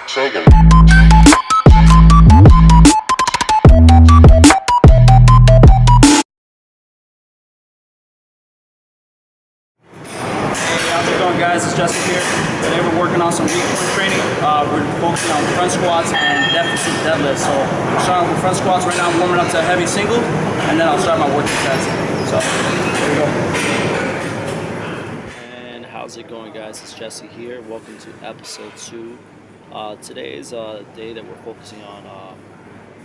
Sagan. Guys, it's Justin here. Today we're working on some weak point training. We're focusing on front squats and deficit deadlifts. So I'm starting with front squats right now. I'm warming up to a heavy single, and then I'll start my working sets. So here we go. And how's it going, guys? It's Jesse here. Welcome to episode 2. Today is a day that we're focusing on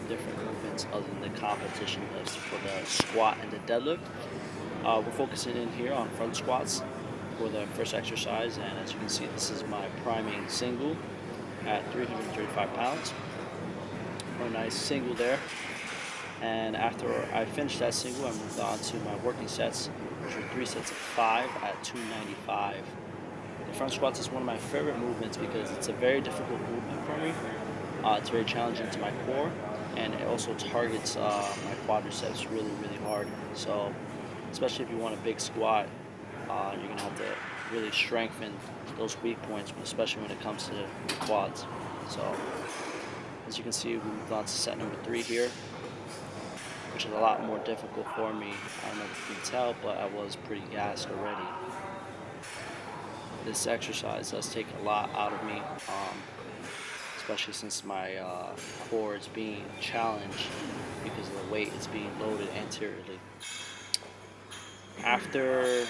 different movements other than the competition lifts for the squat and the deadlift. We're focusing in here on front squats for the first exercise, and as you can see, this is my priming single at 335 pounds for a nice single there. And after I finished that single, I moved on to my working sets, which are 3 sets of 5 at 295. The front squats is one of my favorite movements because it's a very difficult movement for me. It's very challenging to my core, and it also targets my quadriceps really hard. So especially if you want a big squat, you're going to have to really strengthen those weak points, especially when it comes to the quads. So, as you can see, we moved on to set number 3 here, which is a lot more difficult for me. I don't know if you can tell, but I was pretty gassed already. This exercise does take a lot out of me, especially since my core is being challenged because of the weight is being loaded anteriorly. After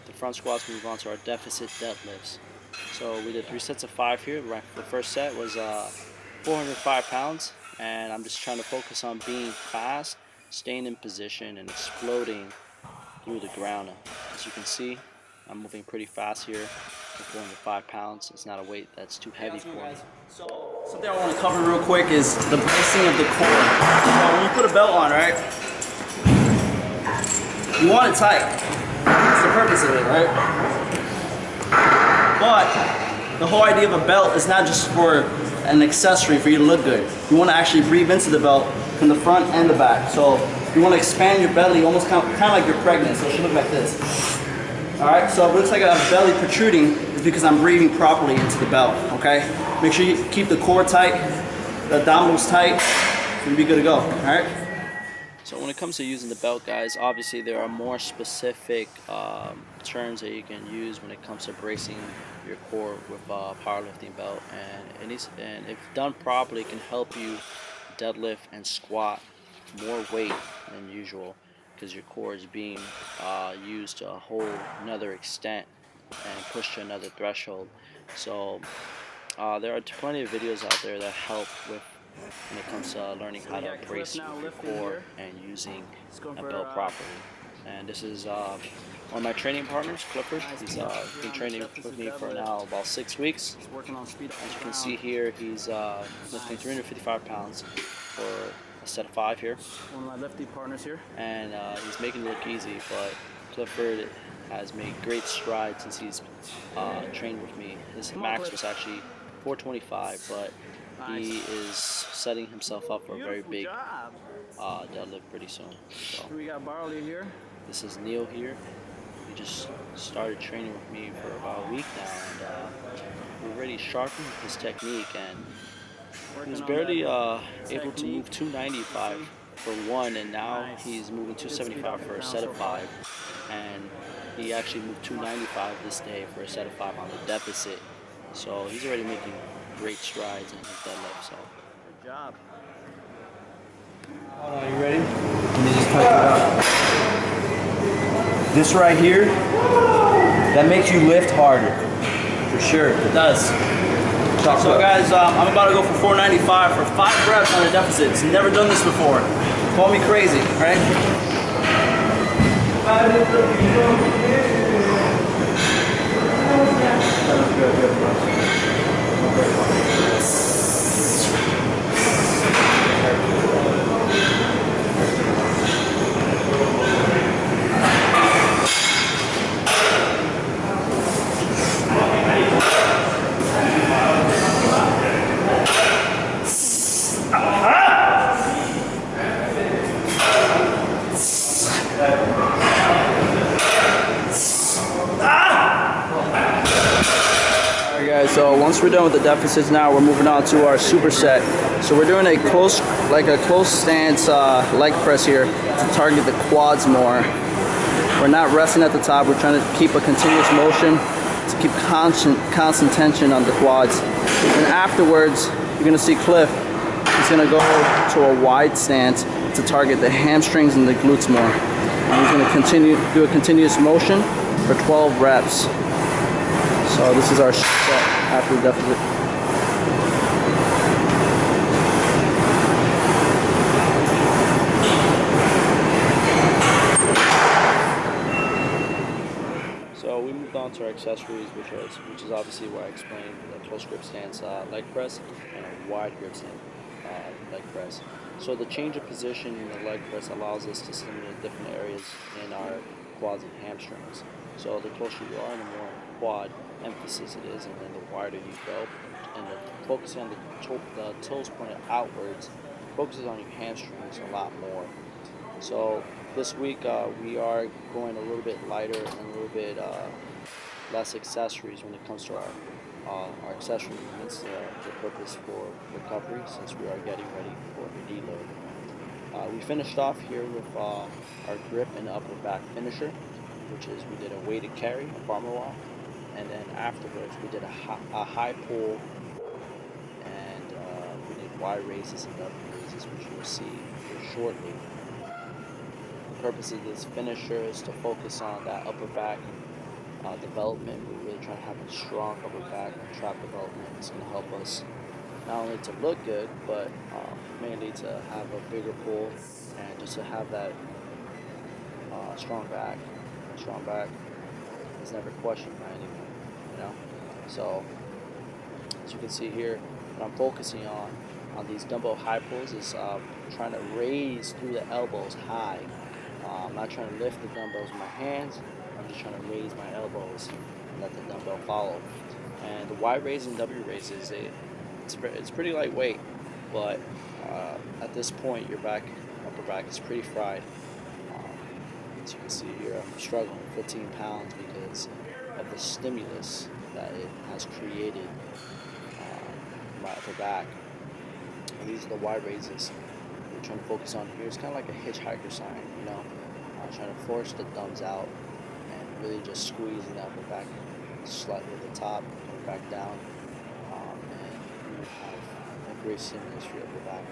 the front squats, we move on to our deficit deadlifts. So we did 3 sets of 5 here. The first set was 405 pounds, and I'm just trying to focus on being fast, staying in position, and exploding through the ground. As you can see, I'm moving pretty fast here for 405 pounds. It's not a weight that's too heavy for me. So something I want to cover real quick is the bracing of the core. So when you put a belt on, right, you want it tight. That's the purpose of it, right? But the whole idea of a belt is not just for an accessory for you to look good. You want to actually breathe into the belt from the front and the back. So you want to expand your belly, almost kind of like you're pregnant. So it should look like this. All right. So if it looks like I have belly protruding, it's because I'm breathing properly into the belt. Okay. Make sure you keep the core tight, the abdominals tight, so you'll be good to go. All right. So when it comes to using the belt, guys, obviously there are more specific terms that you can use when it comes to bracing your core with a powerlifting belt, and if done properly, it can help you deadlift and squat more weight than usual because your core is being used to a whole another extent and pushed to another threshold. So there are plenty of videos out there that help with when it comes to learning how to brace your core and using a belt properly. And this is one of my training partners, Clifford. He's been training with me for now about 6 weeks. As you can see here, he's lifting 355 pounds for a set of 5 here. One of my lefty partners here. And he's making it look easy, but Clifford has made great strides since he's trained with me. His max was actually 425, but he is setting himself up for a very big deadlift pretty soon. So we got Barley here. this is Neil here. He just started training with me for about a week now, and we've already sharpened his technique, and he was barely able to move 295 for 1, and now he's moving 275 for a set of 5, and he actually moved 295 this day for a set of 5 on the deficit. So he's already making great strides in his deadlift. So good job. Hold on, you ready? Let me just touch it up. This right here, that makes you lift harder. For sure. It does. So guys, I'm about to go for 495 for 5 reps on a deficit. It's never done this before. Call me crazy, right? So we're done with the deficits, now we're moving on to our superset. So we're doing a close stance leg press here to target the quads more. We're not resting at the top. We're trying to keep a continuous motion to keep constant tension on the quads. And afterwards, you're gonna see Cliff. He's gonna go to a wide stance to target the hamstrings and the glutes more. And he's gonna do a continuous motion for 12 reps. So this is our set after the deficit. So we moved on to our accessories, which is obviously where I explained the close grip stance leg press and a wide grip stance leg press. So the change of position in the leg press allows us to stimulate different areas in our quads and hamstrings. So the closer you are, the more quad emphasis it is, and then the wider you go, and the focusing on the toes pointed outwards focuses on your hamstrings a lot more. So this week we are going a little bit lighter and a little bit less accessories when it comes to our accessory movements. The purpose for recovery, since we are getting ready for the deload. We finished off here with our grip and upper back finisher, which is we did a weighted carry, a farmer walk, and then afterwards we did a high pull, and we did Y raises and W raises, which you will see here shortly. The purpose of this finisher is to focus on that upper back development. We're really trying to have a strong upper back and trap development. It's going to help us not only to look good, but mainly to have a bigger pull and just to have that strong back. Strong back is never questioned by anyone, you know. So as you can see here, what I'm focusing on these dumbbell high pulls is trying to raise through the elbows high. I'm not trying to lift the dumbbells with my hands. I'm just trying to raise my elbows and let the dumbbell follow. And the Y raise and W raises, it's pretty lightweight, but at this point, your upper back is pretty fried. As you can see here, I'm struggling with 15 pounds because of the stimulus that it has created in my upper back. And these are the Y raises we're trying to focus on here. It's kind of like a hitchhiker sign, you know. Trying to force the thumbs out and really just squeezing the upper back slightly at the top, coming back down, and you have a great stimulus for your upper back.